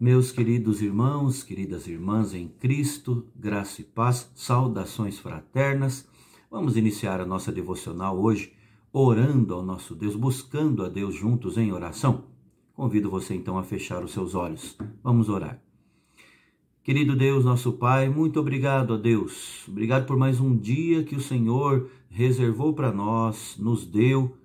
Meus queridos irmãos, queridas irmãs em Cristo, graça e paz, saudações fraternas. Vamos iniciar a nossa devocional hoje orando ao nosso Deus, buscando a Deus juntos em oração. Convido você então a fechar os seus olhos. Vamos orar. Querido Deus, nosso Pai, muito obrigado a Deus. Obrigado por mais um dia que o Senhor reservou para nós, nos deu.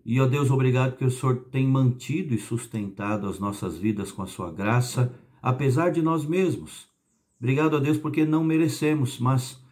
E, ó Deus, obrigado que o Senhor tem mantido e sustentado as nossas vidas com a sua graça, apesar de nós mesmos. Obrigado, ó Deus, porque não merecemos, mas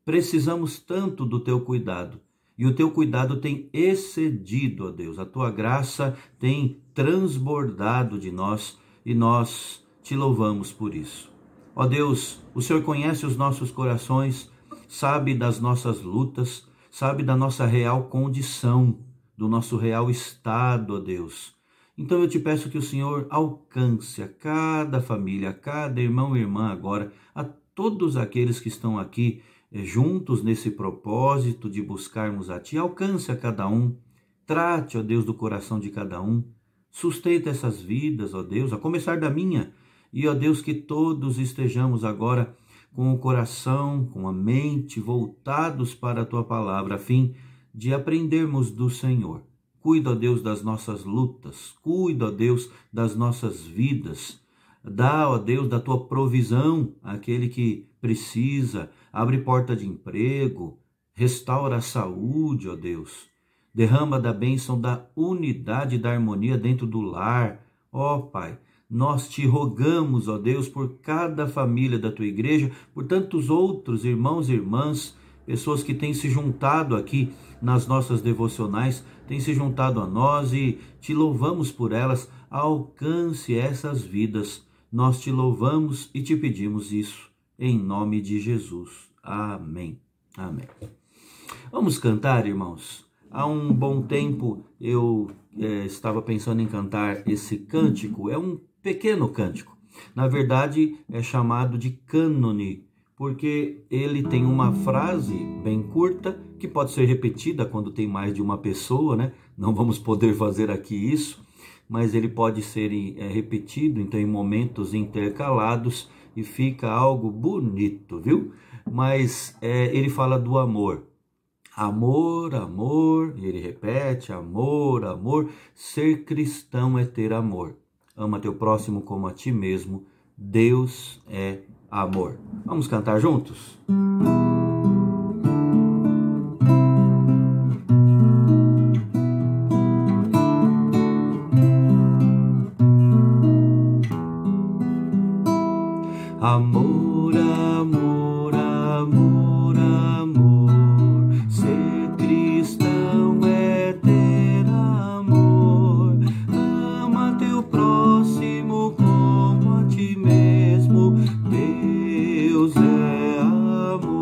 precisamos tanto do teu cuidado. E o teu cuidado tem excedido, ó Deus. A tua graça tem transbordado de nós e nós te louvamos por isso. Ó Deus, o Senhor conhece os nossos corações, sabe das nossas lutas, sabe da nossa real condição, do nosso real estado, ó Deus. Então eu te peço que o Senhor alcance a cada família, a cada irmão e irmã agora, a todos aqueles que estão aqui juntos nesse propósito de buscarmos a Ti. Alcance a cada um, trate, ó Deus, do coração de cada um, sustenta essas vidas, ó Deus, a começar da minha. E, ó Deus, que todos estejamos agora com o coração, com a mente voltados para a Tua palavra, a fim de aprendermos do Senhor. Cuida, ó Deus, das nossas lutas, cuida, ó Deus, das nossas vidas. Dá, ó Deus, da Tua provisão àquele que precisa, abre porta de emprego, restaura a saúde, ó Deus. Derrama da bênção da unidade e da harmonia dentro do lar. Ó Pai, nós te rogamos, ó Deus, por cada família da Tua igreja, por tantos outros irmãos e irmãs, pessoas que têm se juntado aqui nas nossas devocionais, têm se juntado a nós e te louvamos por elas. Alcance essas vidas. Nós te louvamos e te pedimos isso em nome de Jesus. Amém. Amém. Vamos cantar, irmãos. Há um bom tempo eu estava pensando em cantar esse cântico. É um pequeno cântico. Na verdade, é chamado de cânone, porque ele tem uma frase bem curta, que pode ser repetida quando tem mais de uma pessoa, né? Não vamos poder fazer aqui isso, mas ele pode ser repetido, então, em momentos intercalados, e fica algo bonito, viu? Mas ele fala do amor. Amor, amor, e ele repete, amor, amor, ser cristão é ter amor. Ama teu próximo como a ti mesmo, Deus é amor. Vamos cantar juntos? Amor, amor, amor, amor, ser cristão é ter amor. Ama teu próximo como a ti mesmo, Deus é amor.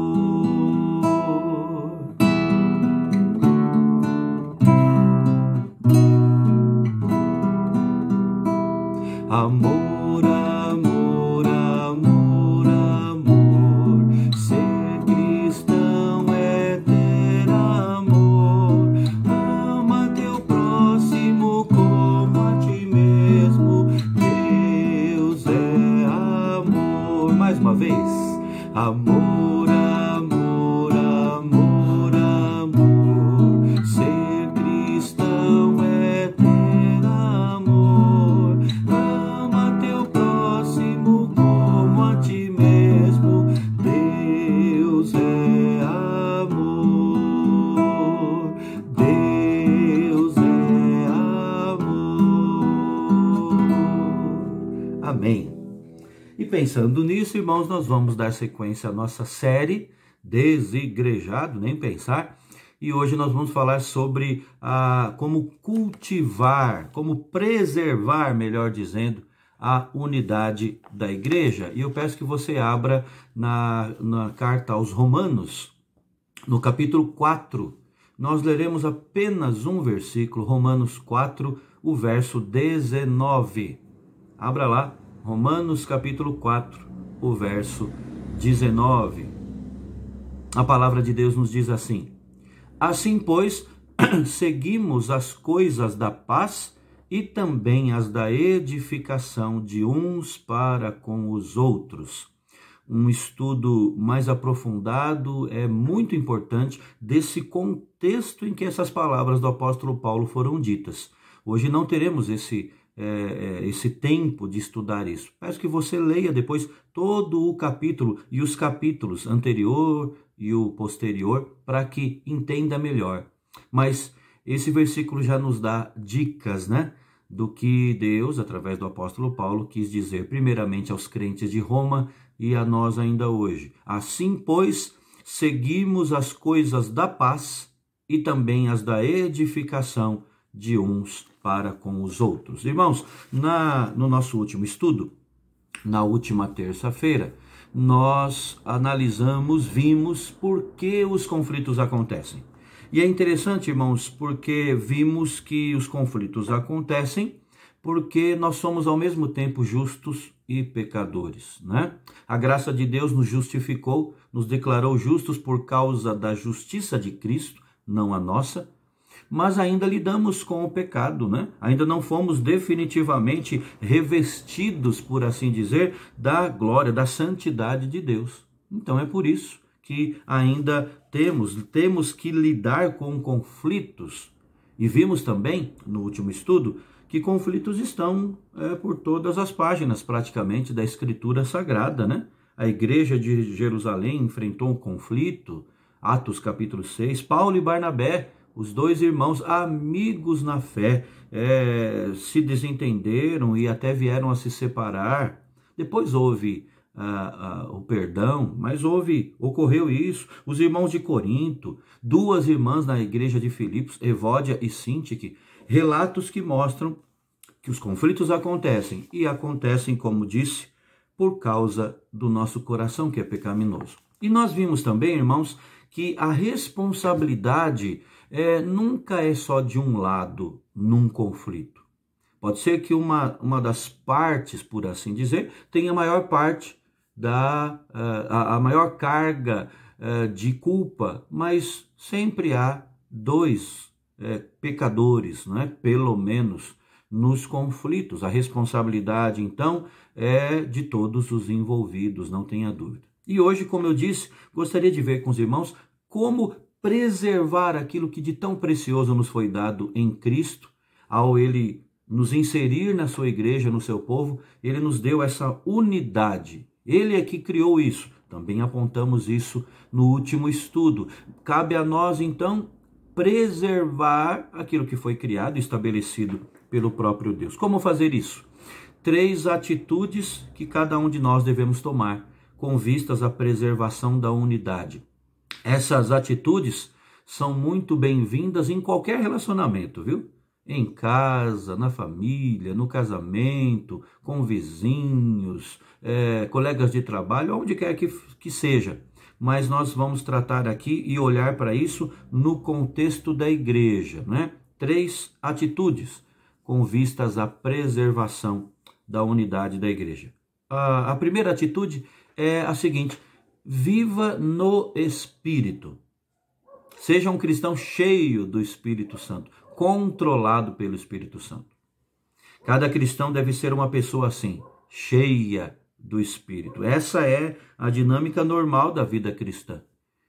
Amor, amor, amor, amor, ser cristão é ter amor. Ama teu próximo como a ti mesmo, Deus é amor. Mais uma vez. Amor, amor, amor, amor, ser cristão é ter amor. Ama teu próximo como a ti mesmo, Deus é amor. Deus é amor. Amém. E pensando nisso, irmãos, nós vamos dar sequência à nossa série Desigrejado, nem pensar. E hoje nós vamos falar sobre como cultivar, como preservar, melhor dizendo, a unidade da igreja. E eu peço que você abra na carta aos Romanos, no capítulo 4. Nós leremos apenas um versículo, Romanos 4, o verso 19. Abra lá. Romanos capítulo 4, o verso 19. A palavra de Deus nos diz assim: assim, pois, seguimos as coisas da paz e também as da edificação de uns para com os outros. Um estudo mais aprofundado é muito importante desse contexto em que essas palavras do apóstolo Paulo foram ditas. Hoje não teremos esse tempo de estudar isso. Peço que você leia depois todo o capítulo e os capítulos anterior e o posterior para que entenda melhor. Mas esse versículo já nos dá dicas, né, do que Deus, através do apóstolo Paulo, quis dizer primeiramente aos crentes de Roma e a nós ainda hoje. Assim, pois, seguimos as coisas da paz e também as da edificação de uns para com os outros. Irmãos, no nosso último estudo, na última terça-feira, nós vimos por que os conflitos acontecem. E é interessante, irmãos, porque vimos que os conflitos acontecem porque nós somos ao mesmo tempo justos e pecadores, né? A graça de Deus nos justificou, nos declarou justos por causa da justiça de Cristo, não a nossa, mas ainda lidamos com o pecado, né? Ainda não fomos definitivamente revestidos, por assim dizer, da glória, da santidade de Deus. Então é por isso que ainda temos que lidar com conflitos. E vimos também, no último estudo, que conflitos estão por todas as páginas, praticamente, da Escritura Sagrada, né? A igreja de Jerusalém enfrentou um conflito, Atos capítulo 6, Paulo e Barnabé, os dois irmãos, amigos na fé, se desentenderam e até vieram a se separar. Depois houve o perdão, mas ocorreu isso. Os irmãos de Corinto, duas irmãs na igreja de Filipos, Evódia e Síntique, relatos que mostram que os conflitos acontecem, e acontecem, como disse, por causa do nosso coração que é pecaminoso. E nós vimos também, irmãos, que a responsabilidade nunca é só de um lado num conflito. Pode ser que uma das partes, por assim dizer, tenha a maior parte a maior carga de culpa, mas sempre há dois pecadores, não é? Pelo menos nos conflitos. A responsabilidade, então, é de todos os envolvidos, não tenha dúvida. E hoje, como eu disse, gostaria de ver com os irmãos como preservar aquilo que de tão precioso nos foi dado em Cristo, ao Ele nos inserir na sua igreja, no seu povo. Ele nos deu essa unidade. Ele é que criou isso. Também apontamos isso no último estudo. Cabe a nós, então, preservar aquilo que foi criado e estabelecido pelo próprio Deus. Como fazer isso? 3 atitudes que cada um de nós devemos tomar com vistas à preservação da unidade. Essas atitudes são muito bem-vindas em qualquer relacionamento, viu? Em casa, na família, no casamento, com vizinhos, colegas de trabalho, onde quer que seja. Mas nós vamos tratar aqui e olhar para isso no contexto da igreja, né? 3 atitudes com vistas à preservação da unidade da igreja. A primeira atitude é a seguinte: viva no Espírito. Seja um cristão cheio do Espírito Santo, controlado pelo Espírito Santo. Cada cristão deve ser uma pessoa assim, cheia do Espírito. Essa é a dinâmica normal da vida cristã.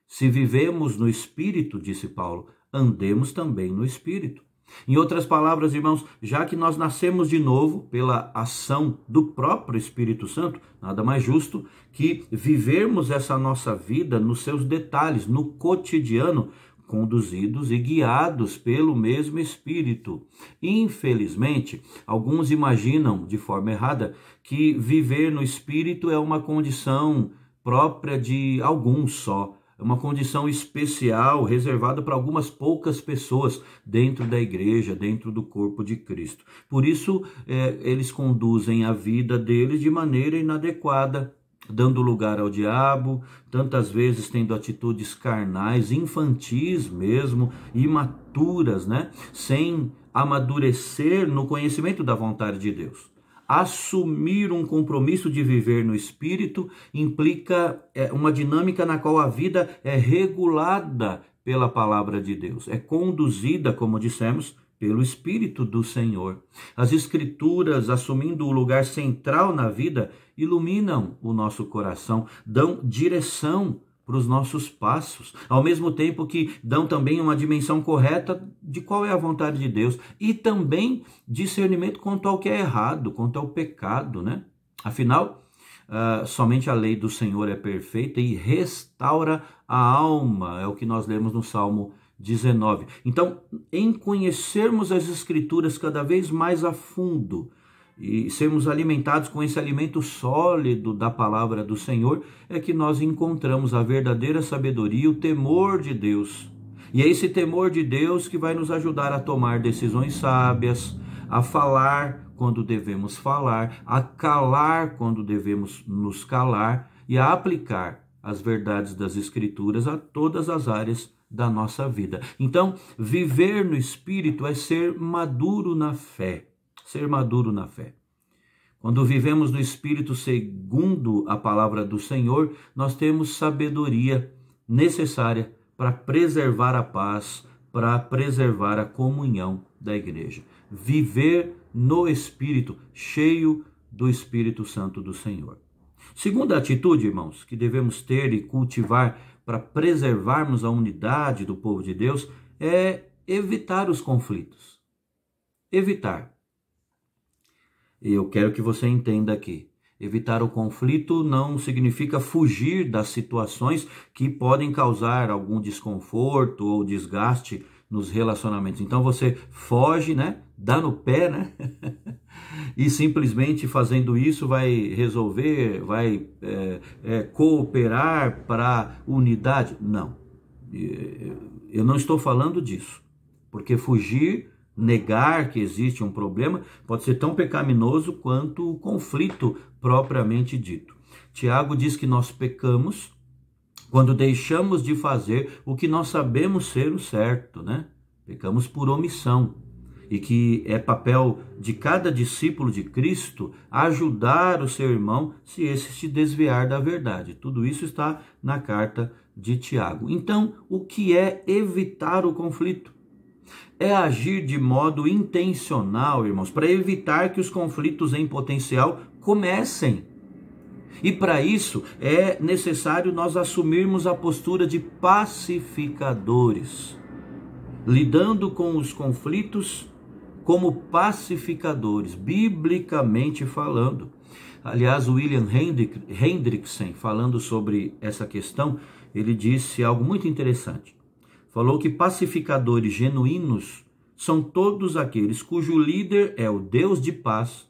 Se vivemos no Espírito, disse Paulo, andemos também no Espírito. Em outras palavras, irmãos, já que nós nascemos de novo pela ação do próprio Espírito Santo, nada mais justo que vivermos essa nossa vida nos seus detalhes, no cotidiano, conduzidos e guiados pelo mesmo Espírito. Infelizmente, alguns imaginam de forma errada que viver no Espírito é uma condição própria de alguns só, uma condição especial, reservada para algumas poucas pessoas dentro da igreja, dentro do corpo de Cristo. Por isso, eles conduzem a vida deles de maneira inadequada, dando lugar ao diabo, tantas vezes tendo atitudes carnais, infantis mesmo, imaturas, né? Sem amadurecer no conhecimento da vontade de Deus. Assumir um compromisso de viver no Espírito implica uma dinâmica na qual a vida é regulada pela palavra de Deus, é conduzida, como dissemos, pelo Espírito do Senhor. As Escrituras, assumindo o lugar central na vida, iluminam o nosso coração, dão direção para os nossos passos, ao mesmo tempo que dão também uma dimensão correta de qual é a vontade de Deus e também discernimento quanto ao que é errado, quanto ao pecado, né? Afinal, somente a lei do Senhor é perfeita e restaura a alma, é o que nós lemos no Salmo 19. Então, em conhecermos as Escrituras cada vez mais a fundo e sermos alimentados com esse alimento sólido da palavra do Senhor, é que nós encontramos a verdadeira sabedoria, o temor de Deus. E é esse temor de Deus que vai nos ajudar a tomar decisões sábias, a falar quando devemos falar, a calar quando devemos nos calar e a aplicar as verdades das Escrituras a todas as áreas da nossa vida. Então, viver no Espírito é ser maduro na fé. Ser maduro na fé. Quando vivemos no Espírito segundo a palavra do Senhor, nós temos sabedoria necessária para preservar a paz, para preservar a comunhão da igreja. Viver no Espírito, cheio do Espírito Santo do Senhor. Segunda atitude, irmãos, que devemos ter e cultivar para preservarmos a unidade do povo de Deus é evitar os conflitos. Evitar. Eu quero que você entenda aqui. Evitar o conflito não significa fugir das situações que podem causar algum desconforto ou desgaste nos relacionamentos. Então você foge, né? Dá no pé, né? E simplesmente fazendo isso vai resolver, vai cooperar para unidade. Não. Eu não estou falando disso. Porque fugir, negar que existe um problema, pode ser tão pecaminoso quanto o conflito propriamente dito. Tiago diz que nós pecamos quando deixamos de fazer o que nós sabemos ser o certo, né? Pecamos por omissão. E que é papel de cada discípulo de Cristo ajudar o seu irmão se esse se desviar da verdade. Tudo isso está na carta de Tiago. Então, o que é evitar o conflito? É agir de modo intencional, irmãos, para evitar que os conflitos em potencial comecem. E para isso é necessário nós assumirmos a postura de pacificadores, lidando com os conflitos como pacificadores, biblicamente falando. Aliás, William Hendrickson, falando sobre essa questão, ele disse algo muito interessante. Falou que pacificadores genuínos são todos aqueles cujo líder é o Deus de paz,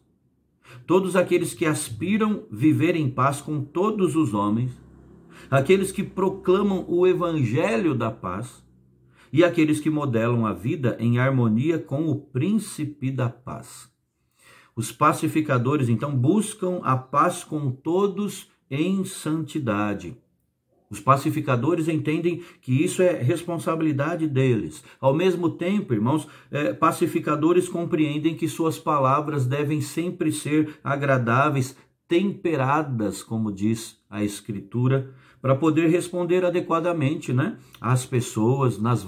todos aqueles que aspiram viver em paz com todos os homens, aqueles que proclamam o evangelho da paz e aqueles que modelam a vida em harmonia com o príncipe da paz. Os pacificadores, então, buscam a paz com todos em santidade. Os pacificadores entendem que isso é responsabilidade deles. Ao mesmo tempo, irmãos, pacificadores compreendem que suas palavras devem sempre ser agradáveis, temperadas, como diz a Escritura, para poder responder adequadamente, né, às pessoas nas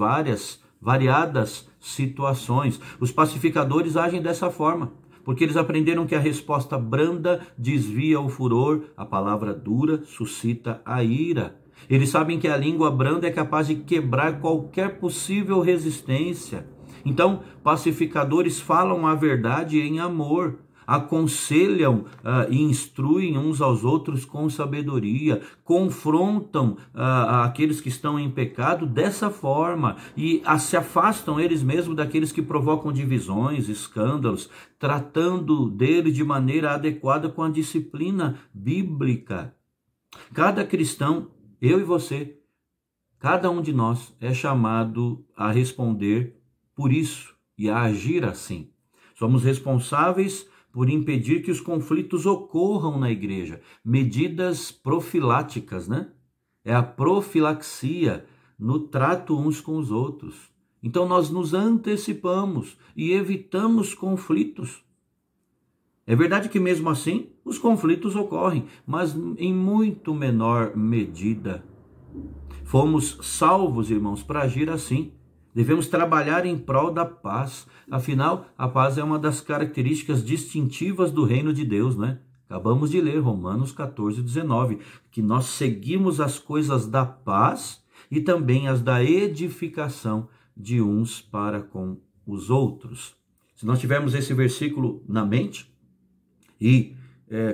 variadas situações. Os pacificadores agem dessa forma, porque eles aprenderam que a resposta branda desvia o furor, a palavra dura suscita a ira. Eles sabem que a língua branda é capaz de quebrar qualquer possível resistência. Então, pacificadores falam a verdade em amor, aconselham e instruem uns aos outros com sabedoria, confrontam aqueles que estão em pecado dessa forma e se afastam eles mesmos daqueles que provocam divisões, escândalos, tratando dele de maneira adequada com a disciplina bíblica. Cada cristão, eu e você, cada um de nós é chamado a responder por isso e a agir assim. Somos responsáveis por impedir que os conflitos ocorram na igreja. Medidas profiláticas, né? É a profilaxia no trato uns com os outros. Então nós nos antecipamos e evitamos conflitos. É verdade que mesmo assim os conflitos ocorrem, mas em muito menor medida. Fomos salvos, irmãos, para agir assim, Devemos trabalhar em prol da paz. Afinal, a paz é uma das características distintivas do reino de Deus, né? Acabamos de ler Romanos 14, 19, que nós seguimos as coisas da paz e também as da edificação de uns para com os outros. Se nós tivermos esse versículo na mente e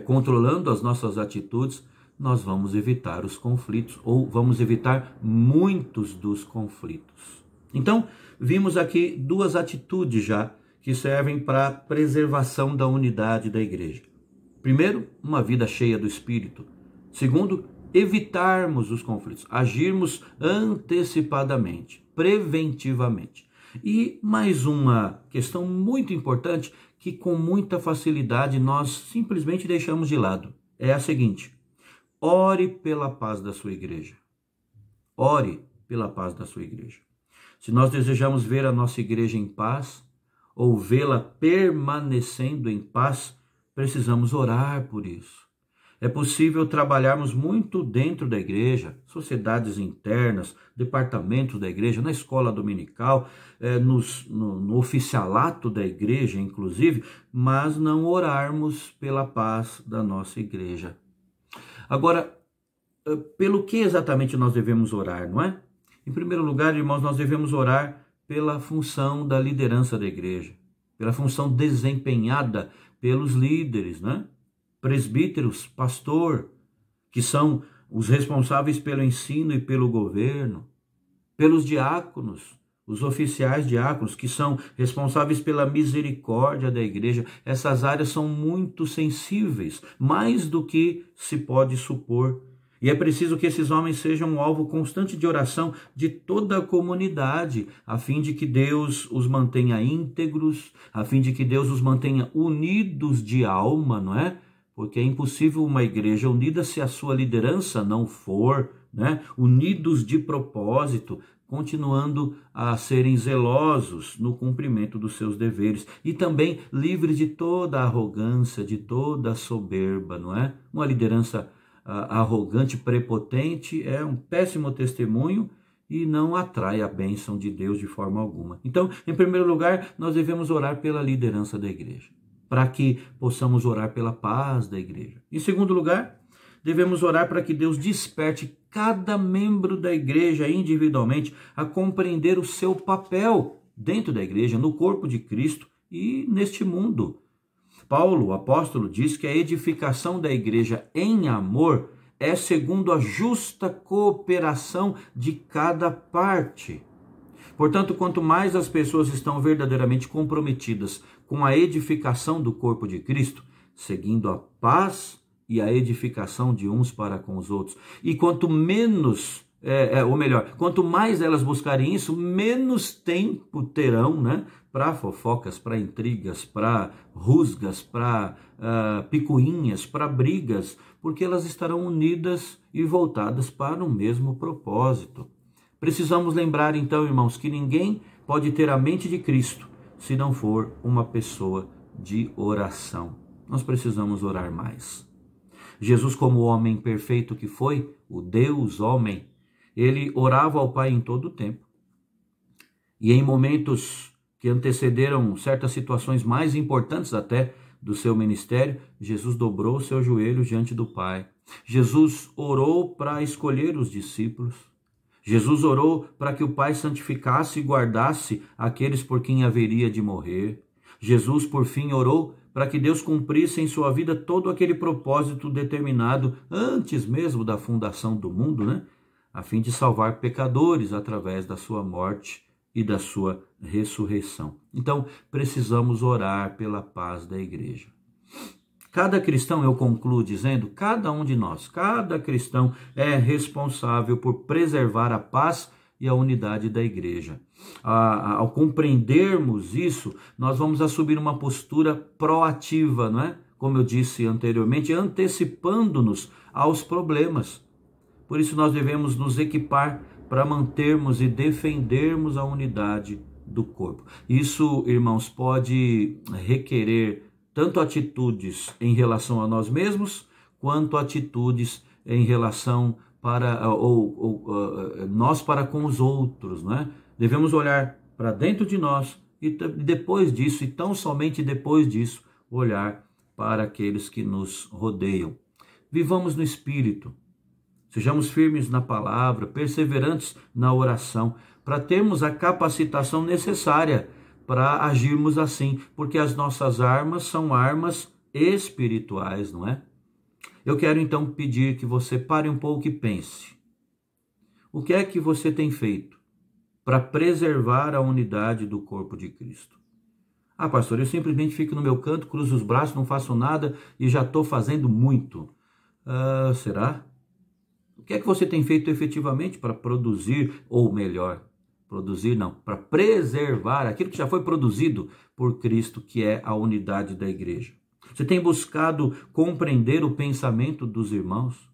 controlando as nossas atitudes, nós vamos evitar os conflitos, ou vamos evitar muitos dos conflitos. Então, vimos aqui duas atitudes já que servem para a preservação da unidade da igreja. Primeiro, uma vida cheia do Espírito. Segundo, evitarmos os conflitos, agirmos antecipadamente, preventivamente. E mais uma questão muito importante que com muita facilidade nós simplesmente deixamos de lado. É a seguinte: ore pela paz da sua igreja. Ore pela paz da sua igreja. Se nós desejamos ver a nossa igreja em paz, ou vê-la permanecendo em paz, precisamos orar por isso. É possível trabalharmos muito dentro da igreja, sociedades internas, departamentos da igreja, na escola dominical, no oficialato da igreja, inclusive, mas não orarmos pela paz da nossa igreja. Agora, pelo que exatamente nós devemos orar, não é? Em primeiro lugar, irmãos, nós devemos orar pela função da liderança da igreja, pela função desempenhada pelos líderes, né? Presbíteros, pastor, que são os responsáveis pelo ensino e pelo governo, pelos diáconos, os oficiais diáconos, que são responsáveis pela misericórdia da igreja. Essas áreas são muito sensíveis, mais do que se pode supor. E é preciso que esses homens sejam um alvo constante de oração de toda a comunidade, a fim de que Deus os mantenha íntegros, a fim de que Deus os mantenha unidos de alma, não é? Porque é impossível uma igreja unida se a sua liderança não for, né? Unidos de propósito, continuando a serem zelosos no cumprimento dos seus deveres e também livres de toda a arrogância, de toda a soberba, não é? Uma liderança arrogante, prepotente, é um péssimo testemunho e não atrai a bênção de Deus de forma alguma. Então, em primeiro lugar, nós devemos orar pela liderança da igreja, para que possamos orar pela paz da igreja. Em segundo lugar, devemos orar para que Deus desperte cada membro da igreja individualmente a compreender o seu papel dentro da igreja, no corpo de Cristo e neste mundo. Paulo, o apóstolo, diz que a edificação da igreja em amor é segundo a justa cooperação de cada parte. Portanto, quanto mais as pessoas estão verdadeiramente comprometidas com a edificação do corpo de Cristo, seguindo a paz e a edificação de uns para com os outros, e quanto menos, quanto mais elas buscarem isso, menos tempo terão, né, para fofocas, para intrigas, para rusgas, para picuinhas, para brigas, porque elas estarão unidas e voltadas para o mesmo propósito. Precisamos lembrar então, irmãos, que ninguém pode ter a mente de Cristo se não for uma pessoa de oração. Nós precisamos orar mais. Jesus, como homem perfeito que foi, o Deus homem, ele orava ao Pai em todo o tempo. E em momentos que antecederam certas situações mais importantes até do seu ministério, Jesus dobrou seus joelhos diante do Pai. Jesus orou para escolher os discípulos. Jesus orou para que o Pai santificasse e guardasse aqueles por quem haveria de morrer. Jesus, por fim, orou para que Deus cumprisse em sua vida todo aquele propósito determinado antes mesmo da fundação do mundo, né? A fim de salvar pecadores através da sua morte e da sua ressurreição. Então, precisamos orar pela paz da igreja. Cada cristão, eu concluo dizendo, cada um de nós, cada cristão é responsável por preservar a paz e a unidade da igreja. Ao compreendermos isso, nós vamos assumir uma postura proativa, não é? Como eu disse anteriormente, antecipando-nos aos problemas. Por isso nós devemos nos equipar para mantermos e defendermos a unidade do corpo. Isso, irmãos, pode requerer tanto atitudes em relação a nós mesmos, quanto atitudes em relação nós para com os outros, não é? Devemos olhar para dentro de nós e depois disso, e tão somente depois disso, olhar para aqueles que nos rodeiam. Vivamos no Espírito, sejamos firmes na palavra, perseverantes na oração, para termos a capacitação necessária para agirmos assim, porque as nossas armas são armas espirituais, não é? Eu quero então pedir que você pare um pouco e pense. O que é que você tem feito para preservar a unidade do corpo de Cristo? Ah, pastor, eu simplesmente fico no meu canto, cruzo os braços, não faço nada e já estou fazendo muito. Será? O que é que você tem feito efetivamente para produzir, ou melhor, produzir não, para preservar aquilo que já foi produzido por Cristo, que é a unidade da igreja? Você tem buscado compreender o pensamento dos irmãos?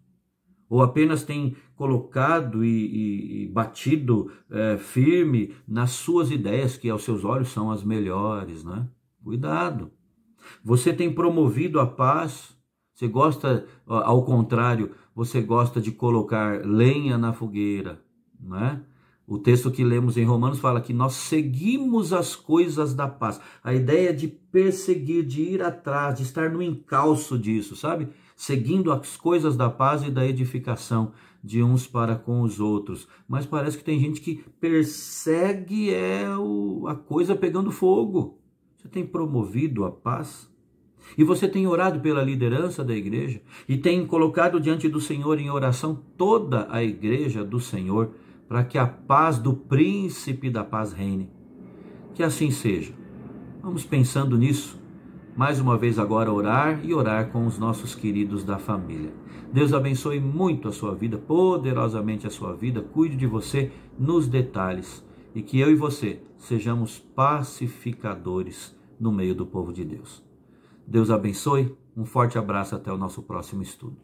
Ou apenas tem colocado e batido firme nas suas ideias, que aos seus olhos são as melhores, né? Cuidado! Você tem promovido a paz? Você gosta, ao contrário, você gosta de colocar lenha na fogueira, né? O texto que lemos em Romanos fala que nós seguimos as coisas da paz. A ideia de perseguir, de ir atrás, de estar no encalço disso, sabe? Seguindo as coisas da paz e da edificação de uns para com os outros. Mas parece que tem gente que persegue a coisa pegando fogo. Você tem promovido a paz? E você tem orado pela liderança da igreja? E tem colocado diante do Senhor em oração toda a igreja do Senhor, para que a paz do príncipe da paz reine? Que assim seja. Vamos pensando nisso. Mais uma vez agora orar e orar com os nossos queridos da família. Deus abençoe muito a sua vida, poderosamente a sua vida, cuide de você nos detalhes e que eu e você sejamos pacificadores no meio do povo de Deus. Deus abençoe, um forte abraço, até o nosso próximo estudo.